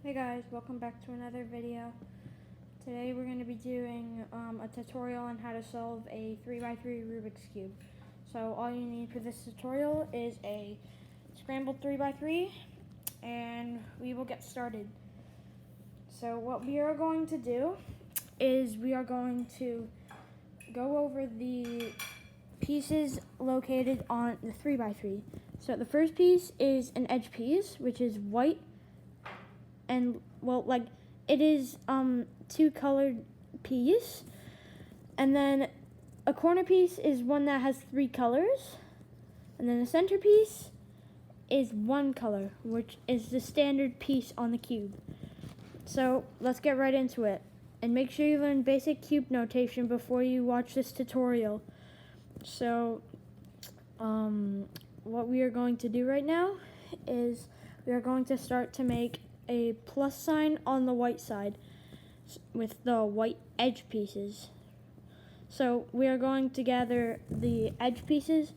Hey guys, welcome back to another video. Today we're going to be doing a tutorial on how to solve a 3x3 Rubik's Cube. So all you need for this tutorial is a scrambled 3x3 and we will get started. So what we are going to do is we are going to go over the pieces located on the 3x3. So the first piece is an edge piece, which is white. And it is two colored piece, and then a corner piece is one that has three colors, and then the center piece is one color, which is the standard piece on the cube. So let's get right into it, and make sure you learn basic cube notation before you watch this tutorial. So what we are going to do right now is we are going to start to make a plus sign on the white side with the white edge pieces. So we are going to gather the edge pieces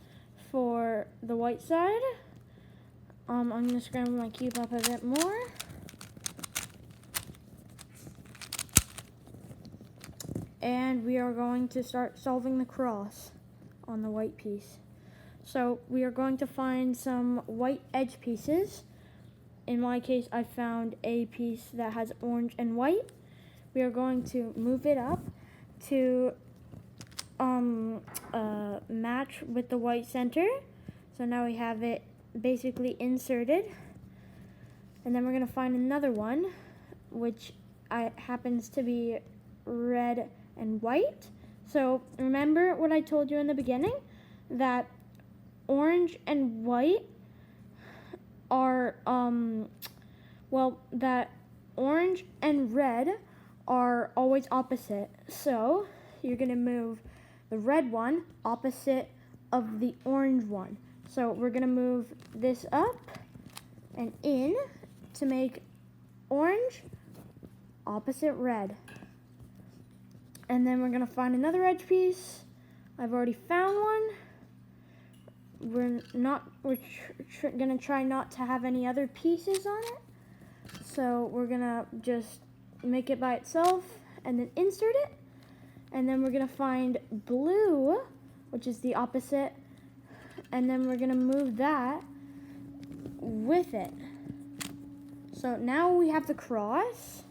for the white side. I'm going to scramble my cube up a bit more. And we are going to start solving the cross on the white piece. So we are going to find some white edge pieces. In my case, I found a piece that has orange and white. We are going to move it up to match with the white center. So now we have it basically inserted. And then we're going to find another one, which happens to be red and white. So remember what I told you in the beginning, that orange and white are that orange and red are always opposite. So you're gonna move the red one opposite of the orange one. So we're gonna move this up and in to make orange opposite red. And then we're gonna find another edge piece. I've already found one. We're gonna try not to have any other pieces on it. So we're gonna just make it by itself and then insert it. And then we're gonna find blue, which is the opposite. And then we're gonna move that with it. So now we have the cross.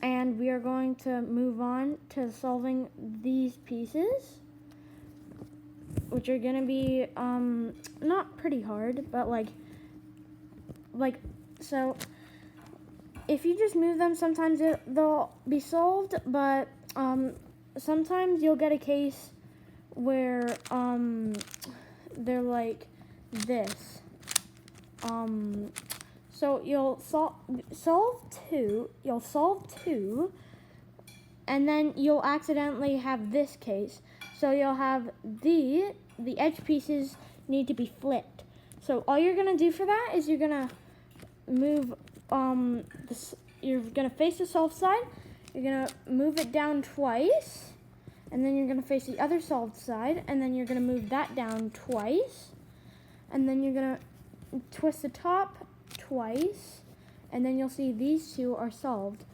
And we are going to move on to solving these pieces, which are gonna be not pretty hard, but so if you just move them, sometimes they'll be solved, but sometimes you'll get a case where they're like this. So you'll solve two, and then you'll accidentally have this case. So you'll have the edge pieces need to be flipped. So all you're gonna do for that is you're gonna move you're gonna face the solved side. You're gonna move it down twice, and then you're gonna face the other solved side, and then you're gonna move that down twice, and then you're gonna twist the top twice, and then you'll see these two are solved.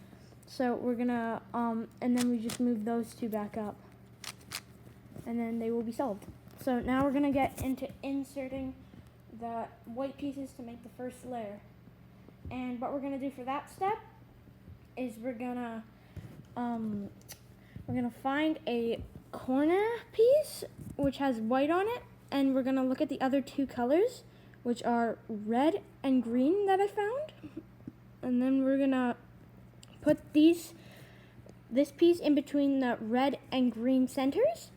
So we're gonna and then we just move those two back up, and then they will be solved. So now we're gonna get into inserting the white pieces to make the first layer. And what we're gonna do for that step is we're gonna find a corner piece which has white on it, and we're gonna look at the other two colors, which are red and green that I found. And then we're gonna put this piece in between the red and green centers.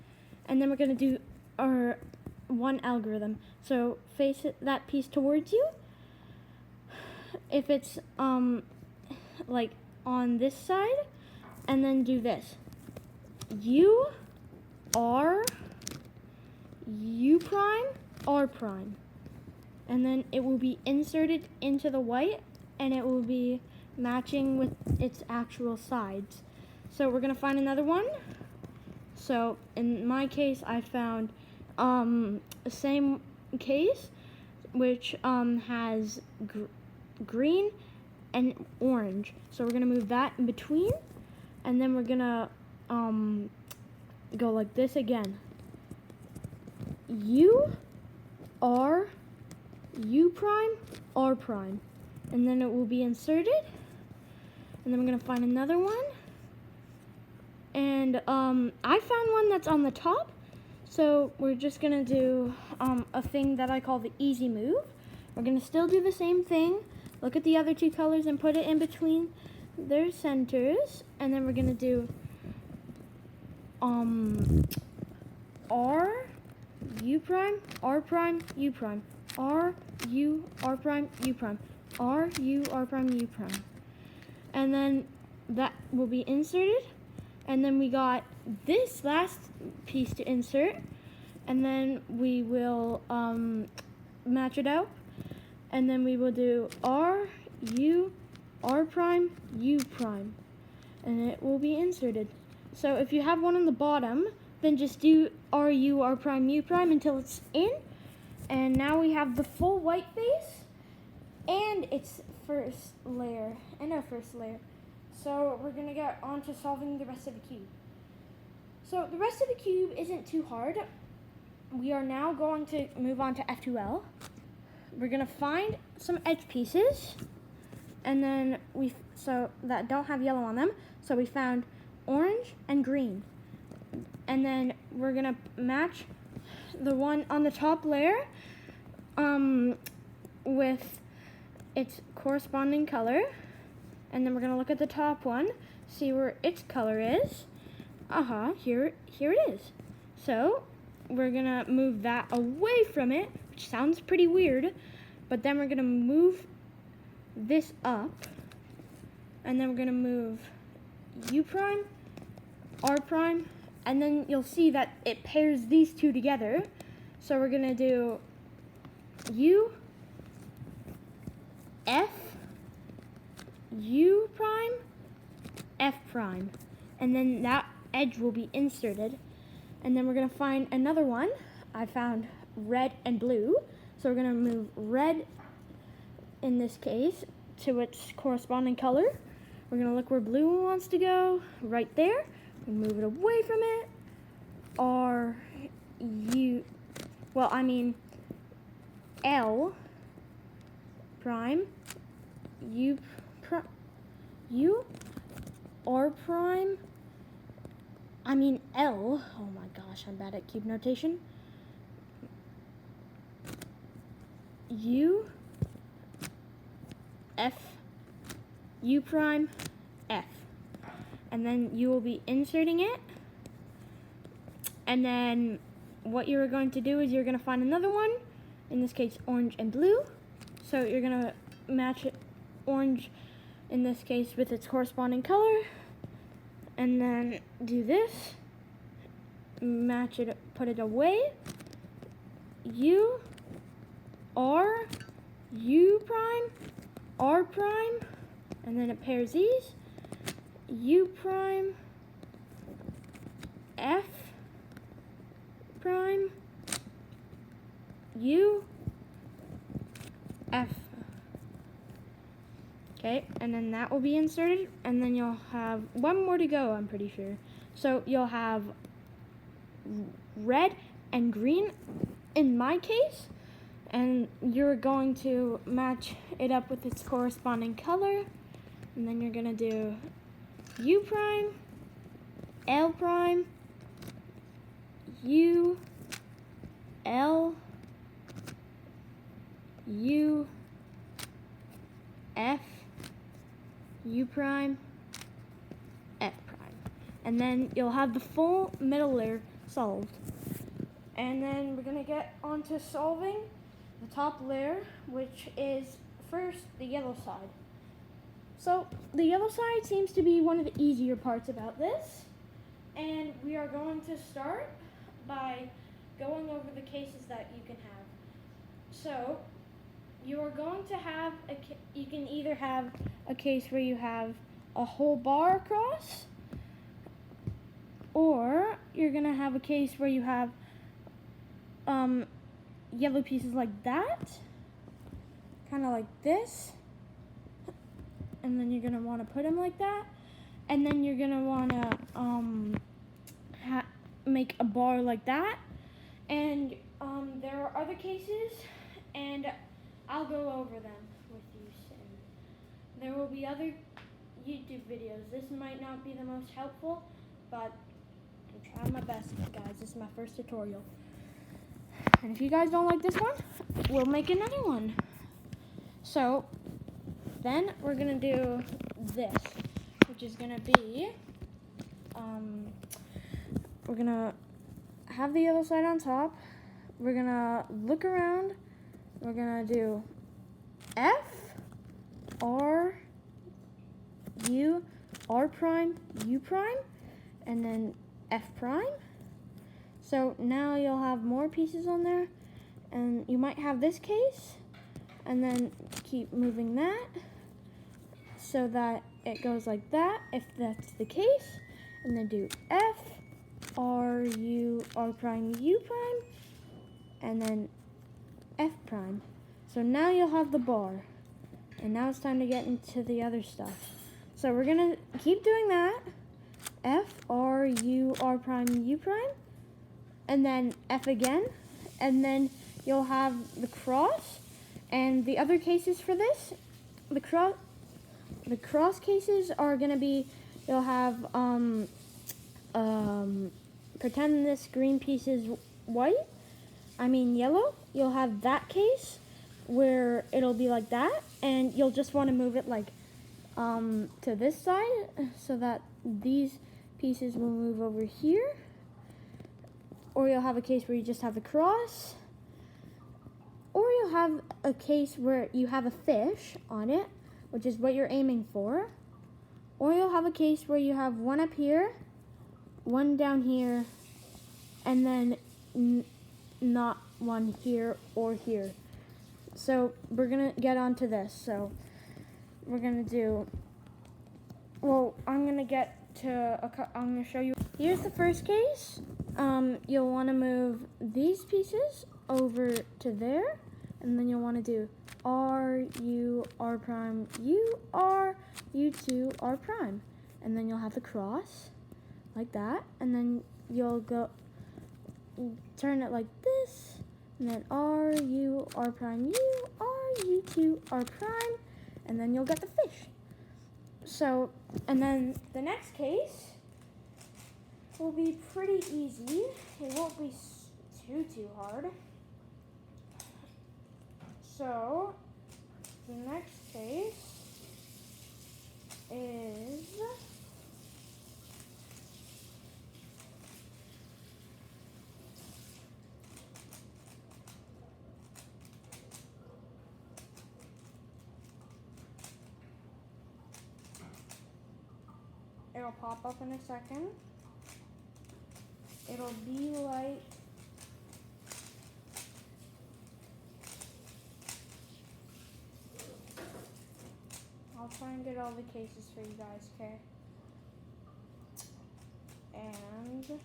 And then we're going to do our one algorithm. So face that piece towards you. If it's like on this side, and then do this. U, R, U prime, R prime. And then it will be inserted into the white, and it will be matching with its actual sides. So we're going to find another one. So in my case, I found the same case, which has green and orange. So we're gonna move that in between, and then we're gonna go like this again. U, R, U prime, R prime. And then it will be inserted. And then we're gonna find another one. And I found one that's on the top. So we're just gonna do a thing that I call the easy move. We're gonna still do the same thing. Look at the other two colors and put it in between their centers. And then we're gonna do R, U prime, R prime, U prime, R, U, R prime, U prime, R, U, R prime, U prime. And then that will be inserted. And then we got this last piece to insert. And then we will match it out. And then we will do R, U, R prime, U prime. And it will be inserted. So if you have one on the bottom, then just do R, U, R prime, U prime until it's in. And now we have the full white face and its first layer and our first layer. So we're gonna get on to solving the rest of the cube. So the rest of the cube isn't too hard. We are now going to move on to F2L. We're gonna find some edge pieces, and then so that don't have yellow on them. So we found orange and green. And then we're gonna match the one on the top layer with its corresponding color. And then we're gonna look at the top one, see where its color is. Here it is. So we're gonna move that away from it, which sounds pretty weird, but then we're gonna move this up, and then we're gonna move U prime, R prime, and then you'll see that it pairs these two together. So we're gonna do U, F, U prime, F prime, and then that edge will be inserted. And then we're gonna find another one. I found red and blue, so we're gonna move red in this case to its corresponding color. We're gonna look where blue wants to go, right there. We move it away from it. R, U, L prime, U, R prime, L. Oh my gosh, I'm bad at cube notation. U, F, U prime, F. And then you will be inserting it. And then what you're going to do is you're going to find another one, in this case orange and blue. So you're going to match it, orange in this case, with its corresponding color. And then do this, match it, put it away. U, R, U prime, R prime, and then it pairs these. U prime, F prime, U, F. Okay, and then that will be inserted, and then you'll have one more to go, I'm pretty sure. So you'll have red and green in my case, and you're going to match it up with its corresponding color, and then you're gonna do U prime, L prime, U, L, U, F, U prime, F prime. And then you'll have the full middle layer solved. And then we're gonna get onto solving the top layer, which is first the yellow side. So the yellow side seems to be one of the easier parts about this. And we are going to start by going over the cases that you can have. So you are going to have, you can either have a case where you have a whole bar across, or you're gonna have a case where you have yellow pieces like that, kind of like this, and then you're gonna want to put them like that, and then you're gonna want to make a bar like that. And there are other cases, and I'll go over them with you soon. There will be other YouTube videos. This might not be the most helpful, but I'm trying my best, guys. This is my first tutorial. And if you guys don't like this one, we'll make another one. So then we're gonna do this, which is gonna be, we're gonna have the yellow side on top. We're gonna look around. We're gonna do F, R, U, R prime, U prime, and then F prime. So now you'll have more pieces on there, and you might have this case, and then keep moving that so that it goes like that, if that's the case, and then do F, R, U, R prime, U prime, and then F prime. So now you'll have the bar, and now it's time to get into the other stuff. So we're gonna keep doing that, F, R, U, R prime, U prime, and then F again, and then you'll have the cross. And the other cases for this, the cross cases are gonna be, you'll have pretend this green piece is yellow. You'll have that case where it'll be like that, and you'll just want to move it like to this side so that these pieces will move over here. Or you'll have a case where you just have the cross, or you'll have a case where you have a fish on it, which is what you're aiming for, or you'll have a case where you have one up here, one down here, and then not one here or here. So we're gonna get onto this. So we're gonna do, well, I'm gonna show you. Here's the first case. You'll want to move these pieces over to there, and then you'll want to do R, U, R prime, U, R, U2, R prime. And then you'll have the cross, like that, and then you'll go, turn it like this, and then R, U, R prime, U, R, U2, R prime, and then you'll get the fish. So, and then the next case will be pretty easy. It won't be too hard. So, the next case is it'll pop up in a second. It'll be like I'll try and get all the cases for you guys, okay? And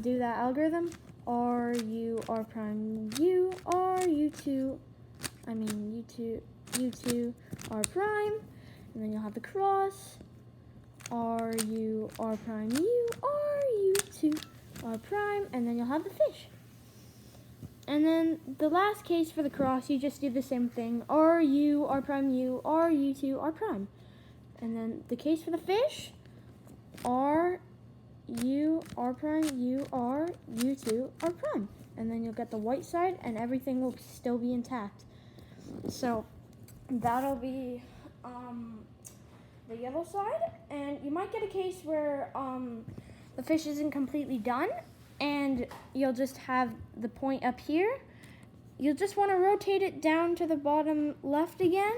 do that algorithm. R, U, R prime, U, R, U2, U2, R prime, and then you'll have the cross, R, U, R prime, U, R, U2, R prime, and then you'll have the fish. And then the last case for the cross, you just do the same thing, R, U, R prime, U, R, U2, R prime. And then the case for the fish, R, U, R prime, U, R, U2, R prime. And then you'll get the white side, and everything will still be intact. So that'll be the yellow side, and you might get a case where the fish isn't completely done, and you'll just have the point up here. You'll just want to rotate it down to the bottom left again,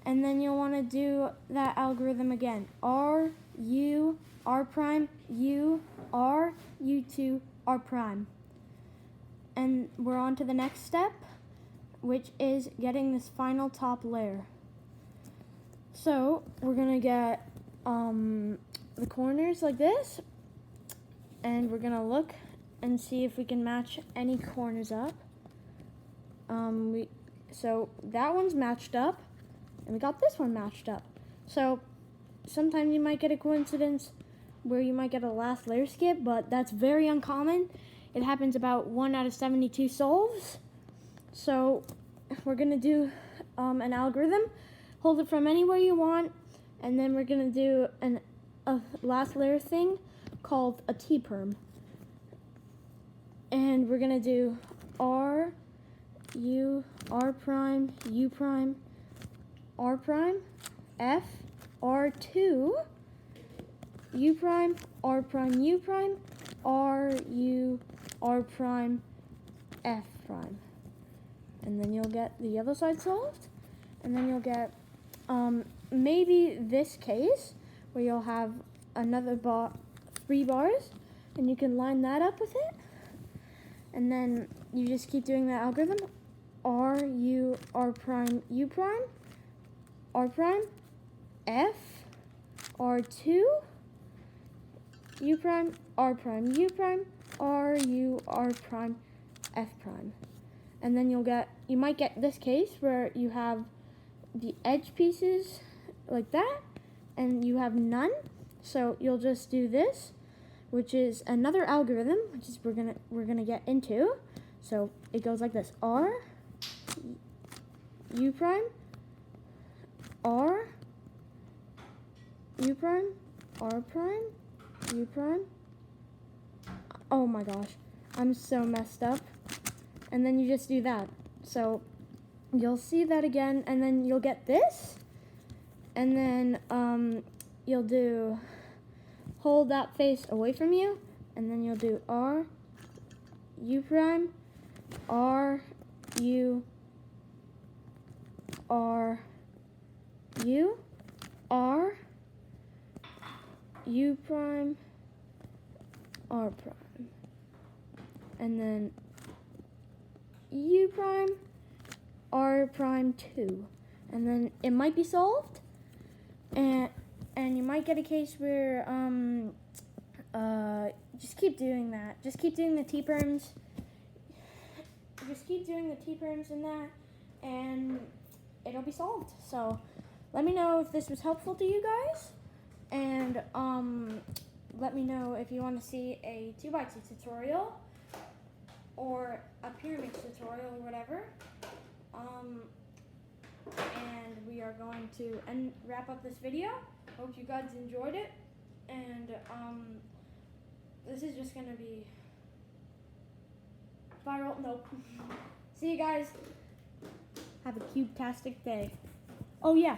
and then you'll want to do that algorithm again. R, U, R prime, U, R, U2, R prime. And we're on to the next step, which is getting this final top layer. So we're gonna get the corners like this, and we're gonna look and see if we can match any corners up. So that one's matched up, and we got this one matched up. So sometimes you might get a coincidence where you might get a last layer skip, but that's very uncommon. It happens about 1 out of 72 solves. So we're gonna do an algorithm. Hold it from anywhere you want, and then we're gonna do a last layer thing called a T-perm. And we're gonna do R, U, R prime, U prime, R prime, F, R2, U prime, R prime, U prime, R, U, R prime, F prime. And then you'll get the other side solved. And then you'll get maybe this case where you'll have another 3 bars, and you can line that up with it. And then you just keep doing the algorithm. R, U, R prime, U prime, R prime, F, R2, U prime, R prime, U prime, R, U, R prime, F prime. And then you might get this case where you have the edge pieces like that, and you have none. So you'll just do this, which is another algorithm, which is we're gonna get into. So it goes like this: R, U prime, R, U prime, R prime, U prime. Oh my gosh, I'm so messed up. And then you just do that. So you'll see that again, and then you'll get this, and then you'll do, hold that face away from you, and then you'll do R, U prime, R, U, R, U, R, U prime, R prime, and then U prime, R prime 2, and then it might be solved, and you might get a case where just keep doing that. Just keep doing the T-perms. Just keep doing the T-perms in that, and it'll be solved. So let me know if this was helpful to you guys, and let me know if you want to see a 2x2 tutorial or a pyramid tutorial or whatever. And we are going to wrap up this video. Hope you guys enjoyed it, and this is just gonna be viral. Nope. See you guys. Have a cute-tastic day. Oh yeah.